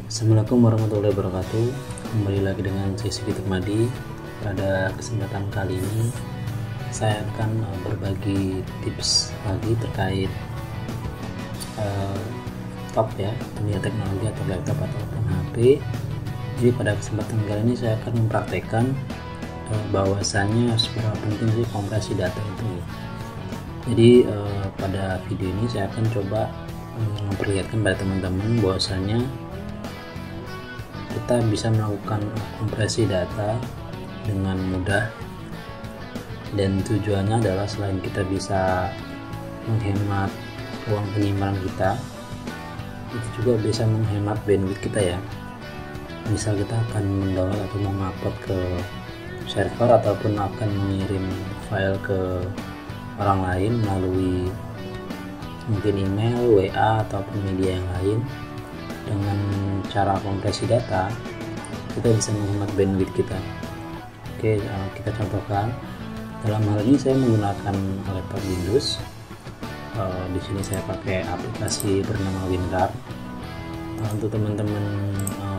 Assalamualaikum warahmatullahi wabarakatuh. Kembali lagi dengan saya Sigit Madi. Pada kesempatan kali ini saya akan berbagi tips lagi terkait laptop ya, dunia teknologi atau laptop ataupun HP. Jadi pada kesempatan kali ini saya akan mempraktekkan bahwasannya seberapa penting sih kompresi data itu. Jadi pada video ini saya akan coba memperlihatkan pada teman-teman bahwasanya kita bisa melakukan kompresi data dengan mudah, dan tujuannya adalah selain kita bisa menghemat uang penyimpanan kita, itu juga bisa menghemat bandwidth kita ya. Misal kita akan mendownload atau mengupload ke server ataupun akan mengirim file ke orang lain melalui mungkin email, WA ataupun media yang lain. Dengan cara kompresi data kita bisa menghemat bandwidth kita. Oke, kita contohkan. Dalam hal ini saya menggunakan laptop Windows. Di sini saya pakai aplikasi bernama WinRAR. Untuk teman-teman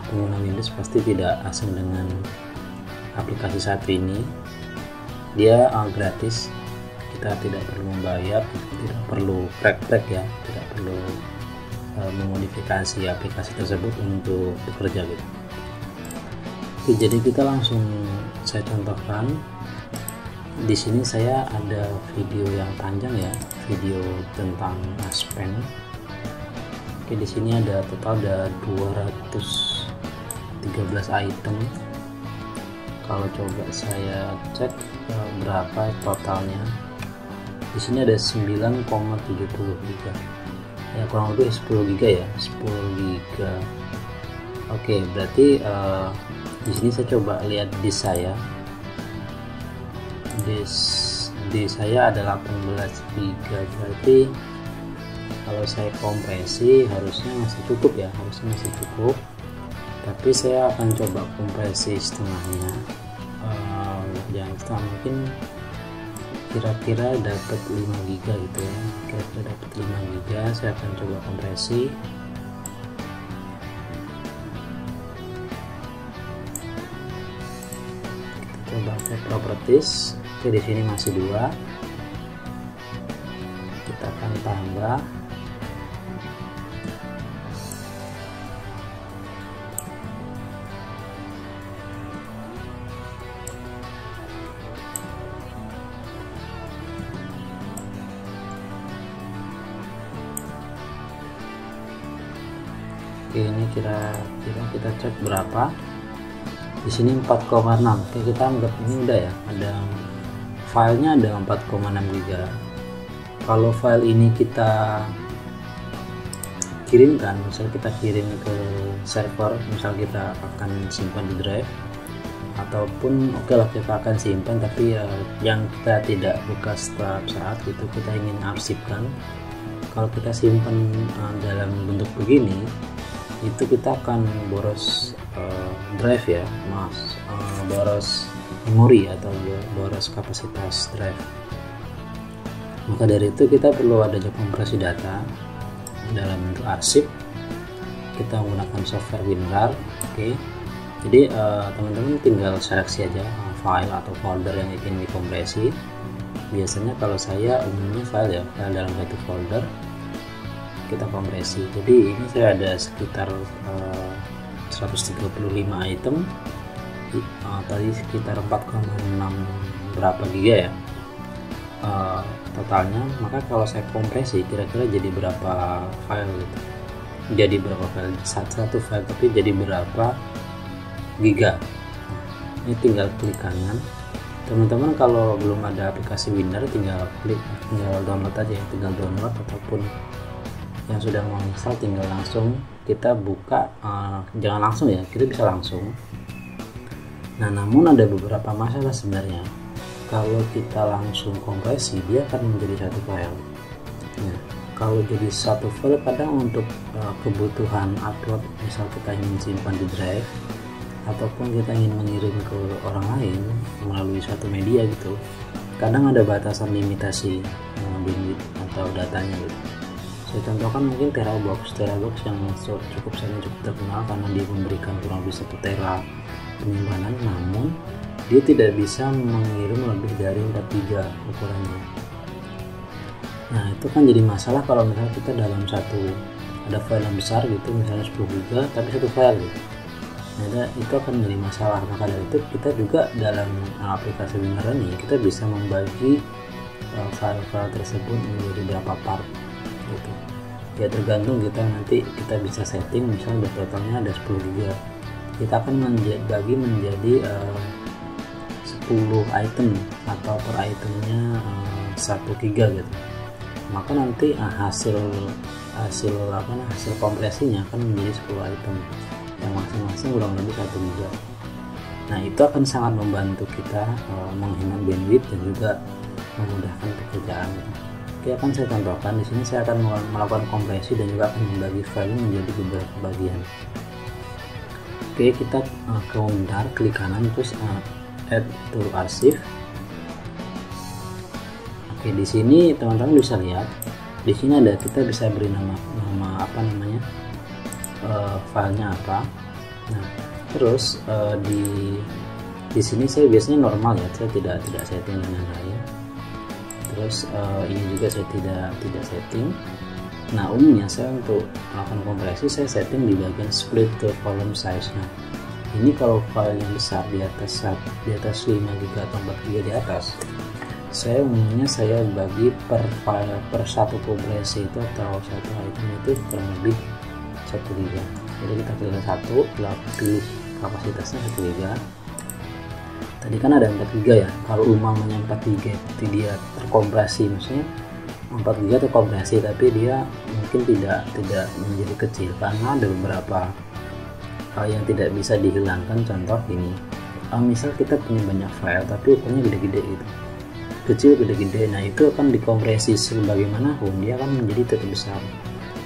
pengguna Windows pasti tidak asing dengan aplikasi satu ini. Dia gratis, kita tidak perlu membayar, tidak perlu crack ya, tidak perlu memodifikasi aplikasi tersebut untuk bekerja gitu. Oke, jadi kita langsung saya contohkan. Di sini saya ada video yang panjang ya, video tentang Aspen. Oke, di sini ada total ada 213 item. Kalau coba saya cek berapa totalnya, di sini ada 9,70 giga ya, kurang lebih 10 giga ya, 10 giga. Oke, berarti di sini saya coba lihat disk saya. Disk saya ada 18 giga, berarti kalau saya kompresi harusnya masih cukup ya, harusnya masih cukup. Tapi saya akan coba kompresi setengahnya, jangan setengah, mungkin kira-kira dapat 5 giga gitu ya, kira-kira dapat 5 giga. Saya akan coba kompresi. Kita coba cek properties. Oke, di sini masih 2. Kita akan tambah. Oke, ini kira-kira kita cek berapa. Di sini 4,6. Oke, kita anggap ini udah ya, ada filenya ada 4,6 giga. Kalau file ini kita kirimkan, misal kita kirim ke server, misal kita akan simpan di drive ataupun oke lah kita akan simpan, tapi ya yang kita tidak buka setiap saat gitu, kita ingin arsipkan. Kalau kita simpan dalam bentuk begini, itu kita akan boros drive ya, boros memori atau boros kapasitas drive. Maka dari itu kita perlu adanya kompresi data dalam bentuk arsip. Kita menggunakan software WinRAR. Oke, jadi teman-teman tinggal seleksi aja file atau folder yang ingin dikompresi. Biasanya kalau saya umumnya file ya, file dalam satu folder kita kompresi. Jadi ini saya ada sekitar 135 item, tadi sekitar 4,6 berapa giga ya totalnya. Maka kalau saya kompresi kira-kira jadi berapa file gitu, jadi berapa file, satu file tapi jadi berapa giga. Ini tinggal klik kanan. Teman-teman kalau belum ada aplikasi WinRAR tinggal download aja ya, tinggal download, ataupun yang sudah menginstal tinggal langsung kita buka, jangan langsung ya, kita bisa langsung. Nah, namun ada beberapa masalah sebenarnya. Kalau kita langsung kompresi, dia akan menjadi satu file. Nah, kalau jadi satu file kadang untuk kebutuhan upload, misal kita ingin simpan di drive ataupun kita ingin mengirim ke orang lain melalui suatu media gitu, kadang ada batasan limitasi bandwidth atau datanya gitu. Saya contohkan mungkin Terabox yang cukup terkenal karena dia memberikan kurang lebih 1 tera penyimpanan, namun dia tidak bisa mengirim lebih dari 4 GB ukurannya. Nah itu kan jadi masalah kalau misalnya kita dalam ada file yang besar gitu, misalnya 10 GB tapi satu file gitu. Nah itu akan menjadi masalah. Maka dari itu kita juga dalam aplikasi Winner ini kita bisa membagi file-file tersebut menjadi berapa part gitu. Ya tergantung nanti kita bisa setting, misalnya totalnya ada 10 GB, kita akan bagi menjadi 10 item atau per itemnya 1 GB gitu. Maka nanti hasil kompresinya akan menjadi 10 item yang masing-masing kurang lebih 1 GB. Nah itu akan sangat membantu kita menghemat bandwidth dan juga memudahkan pekerjaan gitu. Oke, akan saya contohkan di sini. Saya akan melakukan kompresi dan juga akan membagi file menjadi beberapa bagian. Oke, kita ke Winrar, klik kanan terus add to archive. Oke, di sini teman-teman bisa lihat di sini kita bisa beri nama apa namanya, filenya apa. Nah terus di sini saya biasanya normal ya, saya tidak setting dan lain-lain. Terus ini juga saya tidak setting. Nah umumnya saya untuk melakukan kompresi saya setting di bagian split to volume size. Nah ini kalau file yang besar di atas 5 GB atau 4 GB di atas, saya umumnya saya bagi per file, per satu kompresi itu atau satu item itu kurang lebih 1 GB. Jadi kita pilih pilih kapasitasnya 1 GB. Tadi kan ada 4 GB ya, kalau umumnya 4 GB itu dia terkompresi, maksudnya 4 GB terkompresi tapi dia mungkin tidak menjadi kecil karena ada beberapa hal yang tidak bisa dihilangkan. Contoh ini, misal kita punya banyak file tapi ukurannya gede-gede gitu, kecil gede-gede, nah itu akan dikompresi sebagaimanapun dia akan menjadi tetap besar.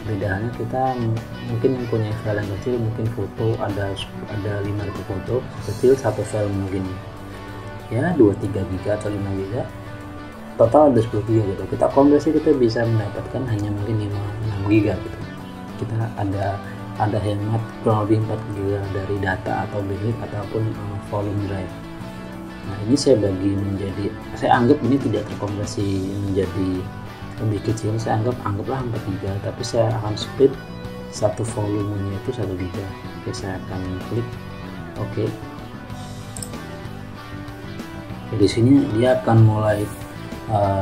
Bedanya kita mungkin mempunyai file yang kecil, mungkin foto ada 5.000 foto kecil, satu file mungkin ya 2-3 GB atau 5 GB, total ada 10 GB gitu. Kita kompresi kita bisa mendapatkan hanya mungkin 5-6 GB gitu. Kita ada hemat kurang lebih 4 GB dari data atau bandwidth ataupun volume drive. Nah ini saya bagi menjadi, saya anggap ini tidak terkompresi menjadi lebih kecil, saya anggaplah 4 GB, tapi saya akan split satu volumenya itu 1 GB. Oke, saya akan klik oke. Di sini dia akan mulai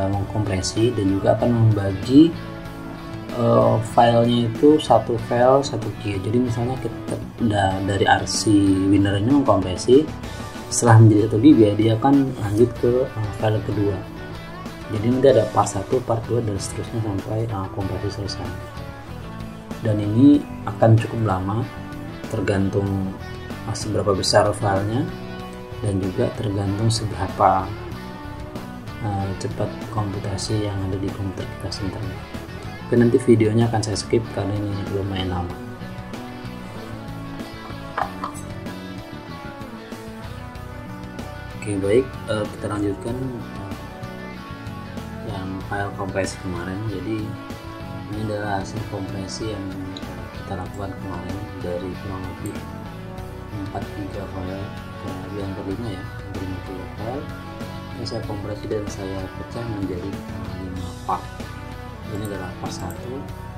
mengkompresi dan juga akan membagi filenya itu satu file 1 GB. Jadi misalnya kita dari RC Winner ini mengkompresi, setelah menjadi 1 GB dia akan lanjut ke file kedua. Jadi nanti ada part 1, part 2 dan seterusnya sampai kompresi selesai. Dan ini akan cukup lama, tergantung seberapa besar filenya dan juga tergantung seberapa cepat komputasi yang ada di komputer kita sebenarnya. Oke, nanti videonya akan saya skip karena ini lumayan lama. Oke baik, kita lanjutkan yang file kompresi kemarin. Jadi ini adalah hasil kompresi yang kita lakukan kemarin dari kurang lebih 4 GB file yang kelima ya, 50 file. Ini saya kompresi dan saya pecah menjadi 5 part. Ini adalah part 1,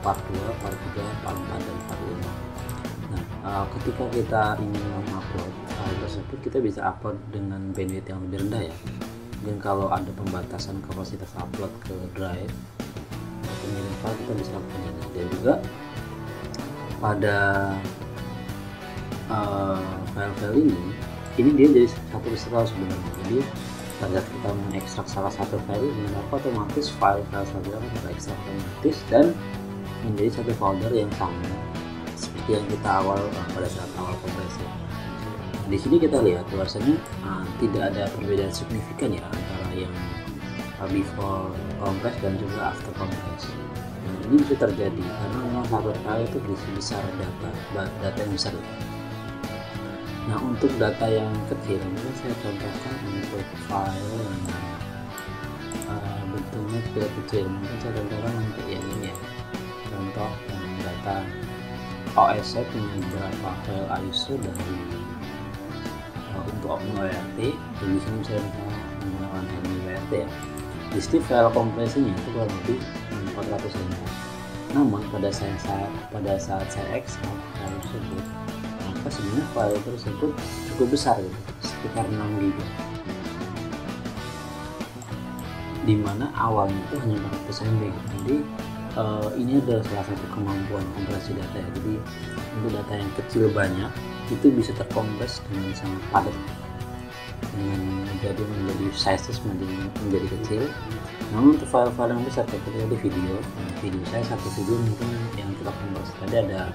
part 2, part 3, part 4 dan part 5. Nah ketika kita ingin mengupload file tersebut, kita bisa upload dengan bandwidth yang lebih rendah ya. Dan kalau ada pembatasan kapasitas upload ke drive atau pengirim file, kita bisa lakukan ini. Dan juga pada file-file ini dia jadi satu kesatuan sebenarnya. Jadi pada saat kita mengekstrak salah satu file, maka otomatis file-file saja akan terekstrak otomatis dan menjadi satu folder yang sama seperti yang kita pada saat awal kompresi. Di sini kita lihat bahwasanya tidak ada perbedaan signifikan ya antara yang before compress dan juga after compress. Nah, ini bisa terjadi karena memang satu file itu berisi besar data yang besar. Nah untuk data yang kecil, mungkin saya contohkan untuk file yang bentuknya kecil, mungkin saya contohkan untuk yang ini ya, yang contoh data OS saya punya beberapa file ISO dari untuk OpenWRT. Di sini saya menggunakan WRT ya. Di sini file kompresinya itu kurang lebih 400 MB. Namun pada saat saya ekspor file tersebut, maka sebenarnya file tersebut cukup besar gitu, sekitar 6 GB. Dimana awalnya itu hanya 400 MB gitu. Jadi ini adalah salah satu kemampuan kompresi data ya. Jadi untuk data yang kecil banyak itu bisa terkompres dengan sangat padat, dengan menjadi size menjadi kecil. Namun untuk file-file yang besar seperti tadi video saya satu video mungkin yang kita kompres tadi ada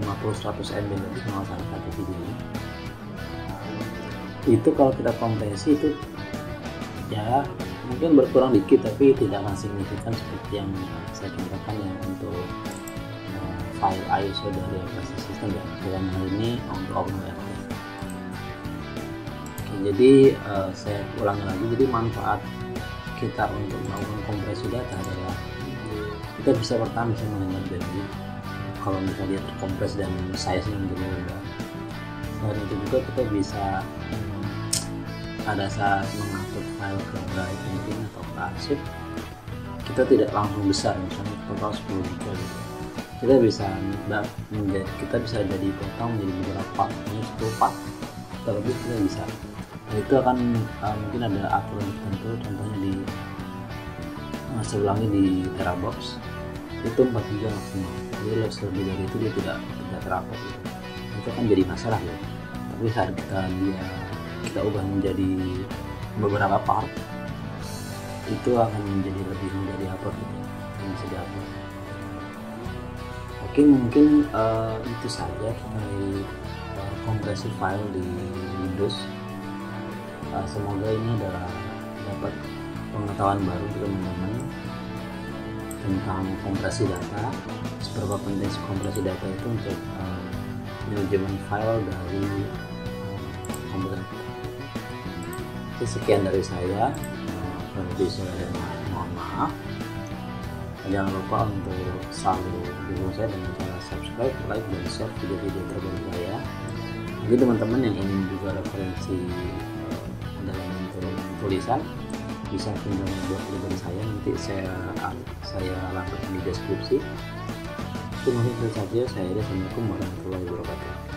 50-100 MB lebih malah satu video itu kalau kita kompresi itu ya mungkin berkurang dikit, tapi tidak akan signifikan seperti yang saya contohkan yang untuk file ISO dari operasi sistem ya, dalam hal ini untuk OpenWRT. Jadi saya ulangi lagi, jadi manfaat kita untuk melakukan kompresi data adalah kita bisa pertama bisa menghemat bandwidth kalau misalnya dia terkompres dan size-nya menjadi rendah. Selain itu juga kita bisa pada saat mengatur file ke drive mungkin atau ke arsip, kita tidak langsung besar, misalnya total 10 GB gitu. Kita bisa jadi potong menjadi beberapa part, ini 10 part terlebih kita bisa. Nah, itu akan mungkin ada aturan tertentu, contohnya di sebelumnya di Terabox itu 4 GB maksimal, jadi lebih dari itu dia tidak terupload gitu. Itu akan jadi masalah ya. Tapi saat kita ubah menjadi beberapa part, itu akan menjadi lebih mudah diupload gitu, yang bisa diupload. Oke, mungkin itu saja terkait kompresi file di Windows. Semoga ini dapat pengetahuan baru untuk teman-teman tentang kompresi data, seberapa penting kompresi data itu untuk manajemen file dari komputer kita. Sekian dari saya, lebih saya mohon maaf. Jangan lupa untuk selalu dukung saya dengan cara subscribe, like, dan share video-video terbaru saya. Jadi teman-teman yang ingin juga referensi dalam bentuk tulisan bisa kunjungi blog pribadi saya, nanti saya lampirkan di deskripsi. Itu mungkin saja. Saya Assalamualaikum warahmatullahi wabarakatuh.